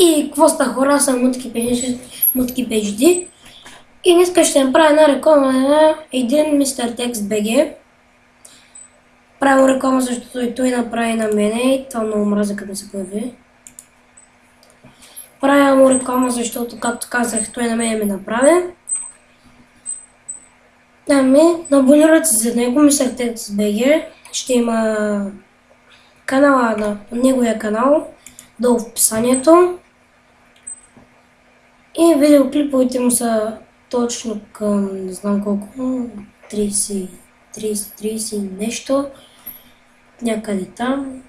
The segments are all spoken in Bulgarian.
И какво ста хора, аз съм Мутки PhD и днес ще направя една реклама на един Mr. Text BG. Правя реклама, защото и той направи на мене и това много мразя като се появи. Правя му реклама, защото, както казах, той на мене ми направи. Абонирайте се за него, Mr. Text BG. Ще има канала на неговия канал долу в описанието. И видеоклиповете му са точно към, не знам колко, 30 нещо, някъде там.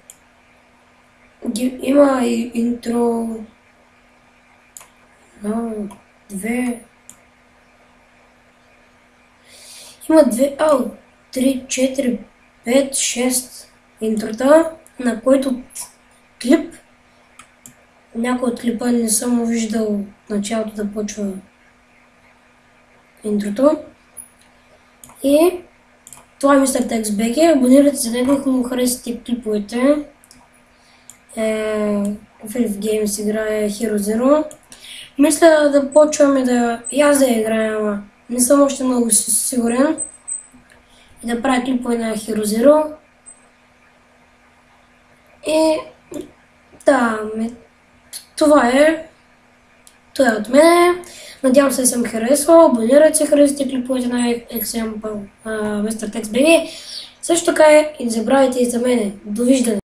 Има и интро, има 3, 4, 5, 6 интрота, на който клип. Някой от клипа не съм виждал началото да почва интрото. И това е Mr. Text BG. Абонирайте се за него, ако му харесате клиповете. В Games играе Hero Zero. Мисля да почваме и аз да играя, ама не съм още много сигурен. И да правя клипове на Hero Zero. И да, това е от мене. Надявам се да съм харесвал. Абонирайте се, харесате клиповете на Mr. Text BG. Също така и не забравяйте и за мене. Довиждане!